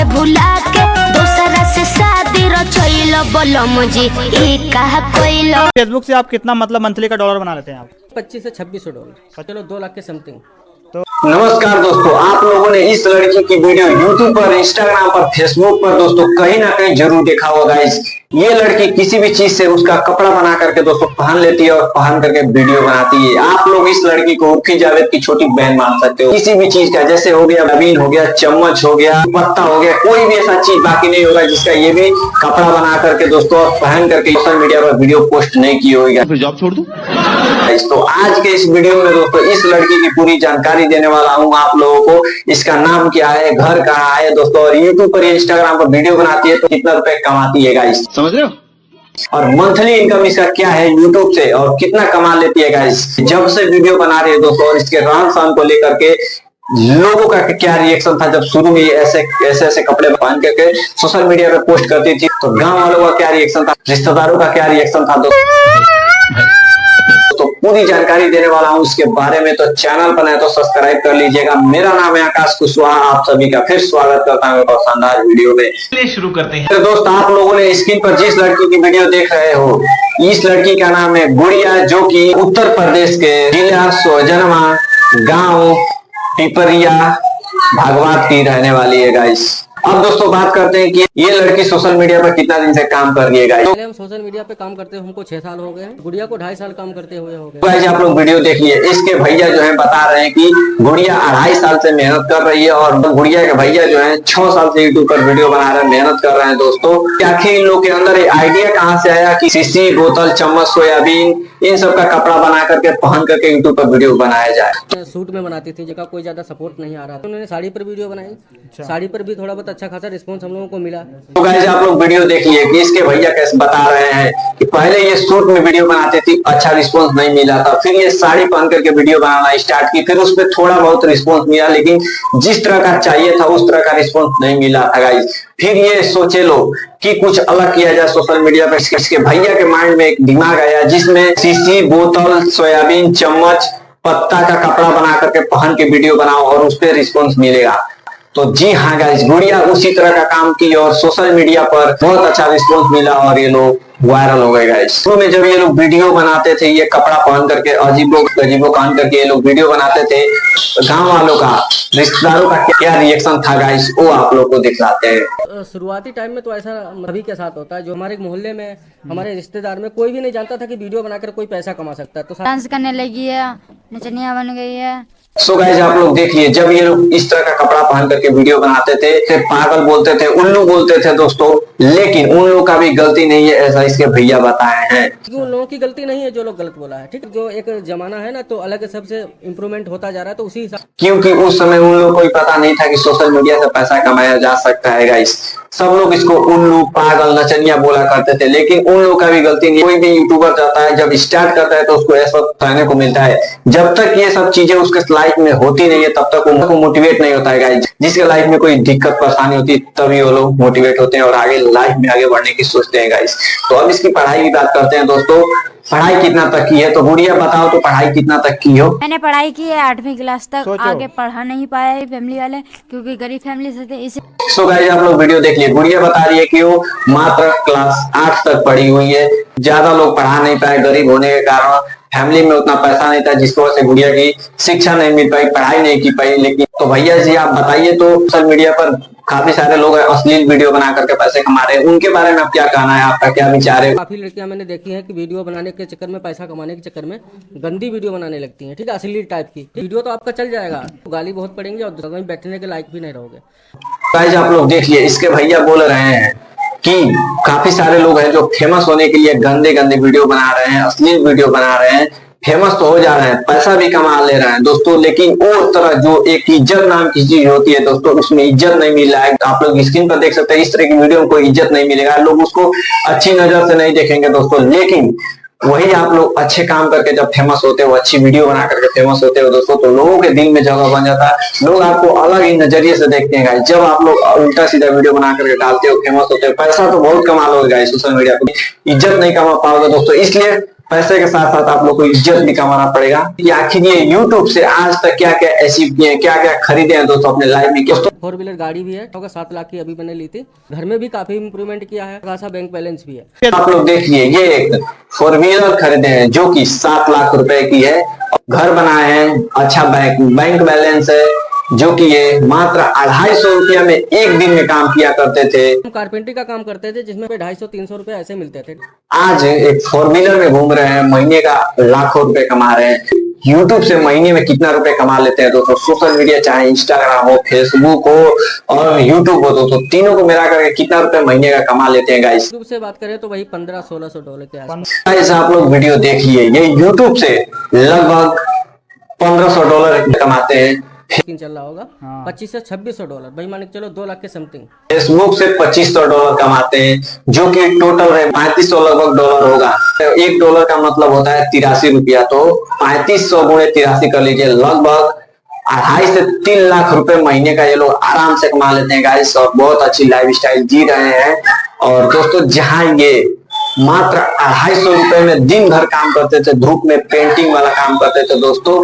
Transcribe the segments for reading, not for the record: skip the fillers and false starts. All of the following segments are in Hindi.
के भुला के दूसरा से शादी रचैलो बोलो मुझे ई कहा कोइलो। फेसबुक से आप कितना मतलब मंथली का डॉलर बना लेते हैं आप? 25 से 2600 डॉलर, चलो 2 लाख के समथिंग। नमस्कार दोस्तों, आप लोगों ने इस लड़की की वीडियो यूट्यूब पर, इंस्टाग्राम पर, फेसबुक पर दोस्तों कहीं ना कहीं जरूर देखा होगा गाइस। ये लड़की किसी भी चीज से उसका कपड़ा बना करके दोस्तों पहन लेती है और पहन करके वीडियो बनाती है। आप लोग इस लड़की को उर्फी जावेद की छोटी बहन मान सकते हो। किसी भी चीज का, जैसे हो गया नवीन, हो गया चम्मच, हो गया पत्ता, हो गया कोई भी ऐसा चीज बाकी नहीं होगा जिसका ये भी कपड़ा बना करके दोस्तों पहन करके सोशल मीडिया पर वीडियो पोस्ट नहीं की होगी। फिर जॉब छोड़ दूं? तो आज के इस वीडियो में दोस्तों इस लड़की की पूरी जानकारी देने वाला हूं आप लोगों को। इसका नाम क्या है, घर कहाँ है दोस्तों, और यूट्यूब पर, इंस्टाग्राम पर वीडियो बनाती है तो कितना रुपए कमाती है गाइस, समझ रहे हो? और मंथली इनकम इसका क्या है यूट्यूब से और कितना कमा लेती है गाइस जब से वीडियो बना रही है दोस्तों। और इसके रहन सहन को लेकर के लोगों का क्या रिएक्शन था जब शुरू में ऐसे कपड़े पहन करके सोशल मीडिया पे पोस्ट करती थी, तो गांव वालों का क्या रिएक्शन था, रिश्तेदारों का क्या रिएक्शन था तो पूरी जानकारी देने वाला हूं इसके बारे में। तो चैनल पर नए तो सब्सक्राइब कर लीजिएगा। मेरा नाम है आकाश कुशवाहा, आप सभी का फिर स्वागत करता हूं एक शानदार वीडियो में। शुरू करते हैं। तो दोस्त, आप लोगों ने स्क्रीन पर जिस लड़की की वीडियो देख रहे हो, इस लड़की का नाम है गुड़िया, जो कि उत्तर प्रदेश के जिला सोजनमा गांव पिपरिया भागवत की रहने वाली है गाइस। अब दोस्तों बात करते हैं कि ये लड़की सोशल मीडिया पर कितना दिन से काम कर रही है गाइस। पहले हम सोशल मीडिया पे काम करते हुए हमको 6 साल हो गए हैं, गुड़िया को 2.5 साल काम करते हुए हो गए। गाइस आप लोग वीडियो देखिए, इसके भैया जो है बता रहे हैं कि गुड़िया 2.5 साल से मेहनत कर रही है और गुड़िया के भैया जो है 6 साल से यूट्यूब पर वीडियो बना रहे हैं, मेहनत कर रहे हैं दोस्तों। आखिर इन लोग के अंदर ये आइडिया कहाँ से आया कि शीशी, बोतल, चम्मच, सोयाबीन इन सब का कपड़ा बना करके पहन करके यूट्यूब पर वीडियो बनाया जाए। सूट में बनाती थी, जगह कोई ज्यादा सपोर्ट नहीं आ रहा था, उन्होंने साड़ी पर वीडियो बनाई। साड़ी पर भी थोड़ा बहुत अच्छा खासा रिस्पॉन्स हम लोगों को मिला। तो गाइस आप लोग वीडियो देखिए कि इसके भैया कैसे बता रहे हैं कि पहले ये सूट में वीडियो बनाते थी, अच्छा रिस्पांस नहीं मिला था, फिर ये साड़ी पहन करके वीडियो बनाना स्टार्ट की, फिर उसमें थोड़ा बहुत रिस्पांस मिला, लेकिन जिस तरह का चाहिए था उस तरह का रिस्पांस नहीं मिला था गाइस। फिर ये सोचे लो कि कुछ अलग किया जाए सोशल मीडिया पर। इसके भैया के माइंड में एक दिमाग आया जिसमें शीशी, बोतल, सोयाबीन, चम्मच, पत्ता का कपड़ा बना करके पहन के वीडियो बनाओ और उस पर रिस्पांस मिलेगा। तो जी हाँ गाइस, गुड़िया उसी तरह का काम की और सोशल मीडिया पर बहुत अच्छा रिस्पांस मिला और ये लोग वायरल हो गए गाइस। शुरू में जब ये लोग वीडियो बनाते थे, ये कपड़ा पहन करके अजीबो कान करके ये लोग वीडियो बनाते थे, गांव वालों का, रिश्तेदारों का क्या रिएक्शन था गाइस, वो आप लोग को दिखलाते हैं। शुरुआती टाइम में तो ऐसा सभी के साथ होता है, जो हमारे मोहल्ले में, हमारे रिश्तेदार में कोई भी नहीं जानता था कि वीडियो बनाकर कोई पैसा कमा सकता है। तो डांस करने लगी है, नचनिया बन गई है। सो गाइस आप लोग देखिए, जब ये लोग इस तरह का कपड़ा पहन करके वीडियो बनाते थे, पागल बोलते थे, उल्लू बोलते थे दोस्तों, लेकिन उन लोगों का भी गलती नहीं है, ऐसा इसके भैया बताए हैं। उन लोगों की गलती नहीं है जो लोग गलत बोला है, ठीक। जो एक जमाना है ना, तो अलग सबसे इम्प्रूवमेंट होता जा रहा है, तो उसी हिसाब, क्योंकि उस समय उन लोगों को पता नहीं था कि सोशल मीडिया से पैसा कमाया जा सकता है गाइस। सब लोग इसको उल्लू, पागल, नचनिया बोला करते थे, लेकिन उन लोगों का भी गलती नहीं। कोई भी यूट्यूबर जाता है, जब स्टार्ट करता है तो उसको ऐसा कहने को मिलता है, जब तक ये सब चीजें उसके लाइफ में होती नहीं है तब तक वो मोटिवेट नहीं होता है गाइस। जिसके लाइफ में कोई दिक्कत परेशानी होती है तभी वो लोग मोटिवेट होते हैं और आगे लाइफ में आगे बढ़ने की सोचते हैं गाइस। तो अब इसकी पढ़ाई की बात करते हैं दोस्तों। पढ़ाई कितना तक की है, तो गुड़िया बताओ तो पढ़ाई कितना तक की हो? मैंने पढ़ाई की है 8वीं क्लास तक, आगे पढ़ा नहीं पाया है फैमिली वाले, क्योंकि गरीब फैमिली से थे इसे। सो गाइस आप लोग वीडियो देख लिए, गुड़िया बता रही है कि वो मात्र क्लास 8 तक पढ़ी हुई है, ज्यादा लोग पढ़ा नहीं पाए गरीब होने के कारण, फैमिली में उतना पैसा नहीं था जिसकी वजह से गुड़िया की शिक्षा नहीं मिल पाई, पढ़ाई नहीं की पाई। लेकिन तो भैया जी आप बताइए, तो सोशल मीडिया पर काफी सारे लोग अश्लील वीडियो बना करके पैसे कमा रहे हैं, उनके बारे में आप क्या कहना है, आपका क्या विचार है? काफी लड़कियां मैंने देखी हैं कि वीडियो बनाने के चक्कर में, पैसा कमाने के चक्कर में गंदी वीडियो बनाने लगती हैं, ठीक है, अश्लील टाइप की वीडियो। तो आपका चल जाएगा, तो गाली बहुत पड़ेंगे और कहीं बैठने के लायक भी नहीं रहोगे। गाइस आप लोग देखिए, इसके भैया बोल रहे हैं कि काफी सारे लोग हैं जो फेमस होने के लिए गंदे गंदे वीडियो बना रहे हैं, अश्लील वीडियो बना रहे हैं, फेमस तो हो जा रहे हैं, पैसा भी कमा ले रहे हैं दोस्तों, लेकिन वो तरह जो एक इज्जत नाम की चीज होती है दोस्तों, उसमें इज्जत नहीं मिल रहा है। आप लोग स्क्रीन पर देख सकते हैं, इस तरह की वीडियो में कोई इज्जत नहीं मिलेगा, लोग उसको अच्छी नजर से नहीं देखेंगे दोस्तों। लेकिन वही आप लोग अच्छे काम करके जब फेमस होते हो, अच्छी वीडियो बना करके फेमस होते हो दोस्तों, तो लोगों के दिल में जगह बन जाता है, लोग आपको अलग ही नजरिए से देखते हैं गाइस। जब आप लोग उल्टा सीधा वीडियो बना करके डालते हो, फेमस होते हो, पैसा तो बहुत कमा लोगे गाइस, सोशल मीडिया पर इज्जत नहीं कमा पाओगे दोस्तों। इसलिए पैसे के साथ साथ आप लोग को इज्जत भी कमाना पड़ेगा। आखिर ये YouTube से आज तक क्या क्या अचीव किए हैं, क्या क्या खरीदे हैं दोस्तों अपने लाइफ में। दोस्तों 4 व्हीलर गाड़ी भी है, 7 लाख की अभी मैंने ली थी। घर में भी काफी इंप्रूवमेंट किया है, खासा बैंक बैलेंस भी है। आप लोग देखिए, ये एक 4 व्हीलर खरीदे हैं जो कि 7 लाख रुपए की है। घर बनाए हैं, अच्छा बैंक बैलेंस है, जो कि ये मात्र 250 रुपया में एक दिन में काम किया करते थे। हम कारपेंटरी का काम करते थे जिसमें 250-300 रुपए ऐसे मिलते थे। आज एक 4 व्हीलर में घूम रहे हैं, महीने का लाखों रुपए कमा रहे हैं। YouTube से महीने में कितना रुपए कमा लेते हैं दोस्तों। सोशल मीडिया चाहे इंस्टाग्राम हो, फेसबुक हो और YouTube हो दोस्तों, तीनों को मिला करके कितना रुपए महीने का कमा लेते हैं गाइस। यूट्यूब से बात करें तो वही $1500-1600 के आसपास। गाइस आप लोग वीडियो देखिए, ये YouTube से लगभग $1500 कमाते हैं। चल रहा होगा हाँ। $2500 से $2600 भाई, मान के चलो 2 लाख के समथिंग। फेसबुक से $2500 कमाते हैं, जो कि टोटल है 3500 लगभग डॉलर होगा। $1 का मतलब होता है 83 रुपया, तो 3500 गुणे 83 कर लीजिए, लगभग 2.5 से 3 लाख रुपए महीने का ये लोग आराम से कमा लेते हैं गाइस, और बहुत अच्छी लाइफस्टाइल जी रहे हैं। और दोस्तों जहां ये मात्र 250 रुपए में दिन भर काम करते थे, धूप में पेंटिंग वाला काम करते थे दोस्तों,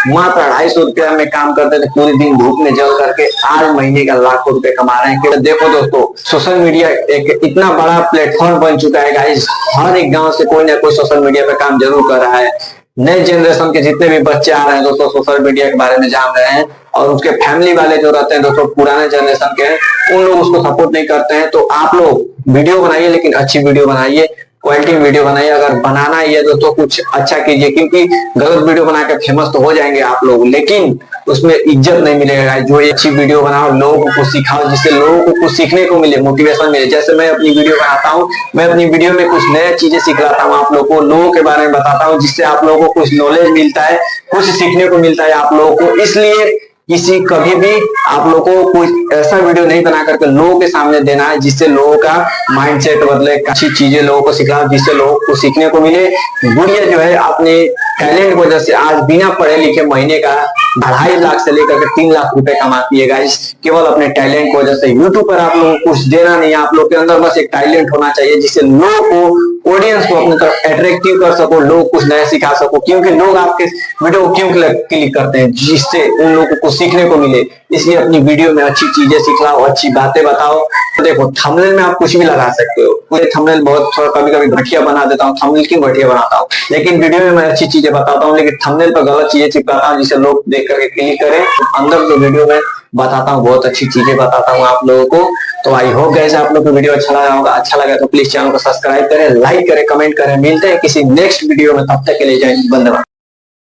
मात्र 250 रुपया में काम करते थे पूरे दिन धूप में जल करके, आज महीने का लाखों रुपए कमा रहे हैं। देखो दोस्तों, सोशल मीडिया एक इतना बड़ा प्लेटफॉर्म बन चुका है गाइस, हर एक गांव से कोई ना कोई सोशल मीडिया पे काम जरूर कर रहा है। नए जनरेशन के जितने भी बच्चे आ रहे हैं दोस्तों, सोशल मीडिया के बारे में जान रहे हैं, और उसके फैमिली वाले जो रहते हैं दोस्तों पुराने जनरेशन के, उन लोग उसको सपोर्ट नहीं करते हैं। तो आप लोग वीडियो बनाइए, लेकिन अच्छी वीडियो बनाइए, क्वालिटी वीडियो बनाइए। अगर बनाना ही है दोस्तों कुछ अच्छा कीजिए, क्योंकि गलत वीडियो बना के फेमस तो हो जाएंगे आप लोग, लेकिन उसमें इज्जत नहीं मिलेगा। जो अच्छी वीडियो बनाओ, लोगों को कुछ सिखाओ, जिससे लोगों को कुछ सीखने को मिले, मोटिवेशन मिले। जैसे मैं अपनी वीडियो बनाता हूँ, मैं अपनी वीडियो में कुछ नया चीजें सिखाता हूँ आप लोगों को, लोगों के बारे में बताता हूँ, जिससे आप लोगों को कुछ नॉलेज मिलता है, कुछ सीखने को मिलता है आप लोगों को। इसलिए कभी भी आप लोगों को कोई ऐसा वीडियो नहीं बना करके लोगों के सामने देना है जिससे लोगों का माइंडसेट बदले, अच्छी चीजें लोगों को सिखाओ जिससे लोगों को सीखने को मिले। गुड़िया जो है अपने टैलेंट की वजह से आज बिना पढ़े लिखे महीने का 2.5 लाख से लेकर के 3 लाख रुपए कमाती है गाइस, केवल अपने टैलेंट की वजह से। यूट्यूब पर आप लोगों को कुछ देना नहीं है, आप लोग के अंदर बस एक टैलेंट होना चाहिए जिससे लोगों को, ऑडियंस को अपनी तरफ अट्रैक्टिव कर सको, लोग कुछ नया सिखा सको। क्योंकि लोग आपके वीडियो को क्यों क्लिक करते हैं, जिससे उन लोगों को सीखने को मिले। इसलिए अपनी वीडियो में अच्छी चीजें सिखाओ, अच्छी बातें बताओ। तो देखो थंबनेल में आप कुछ भी लगा सकते हो, मुझे थंबनेल बहुत थोड़ा कभी कभी घटिया बना देता हूँ, थंबनेल क्यों घटिया बनाता हूँ, लेकिन वीडियो में मैं अच्छी चीजें बताता हूँ, लेकिन थंबनेल पर गलत चीजें चिपकाता हूँ जिससे लोग देख करके क्लिक करें। अंदर जो वीडियो में बताता हूँ बहुत अच्छी चीजें बताता हूँ आप लोगों को। तो आई होप गाइस आप लोग को वीडियो अच्छा लगा होगा। अच्छा लगा तो प्लीज चैनल को सब्सक्राइब करें, लाइक करें, कमेंट करें। मिलते हैं किसी नेक्स्ट वीडियो में, तब तक के लिए जय हिंद, धन्यवाद।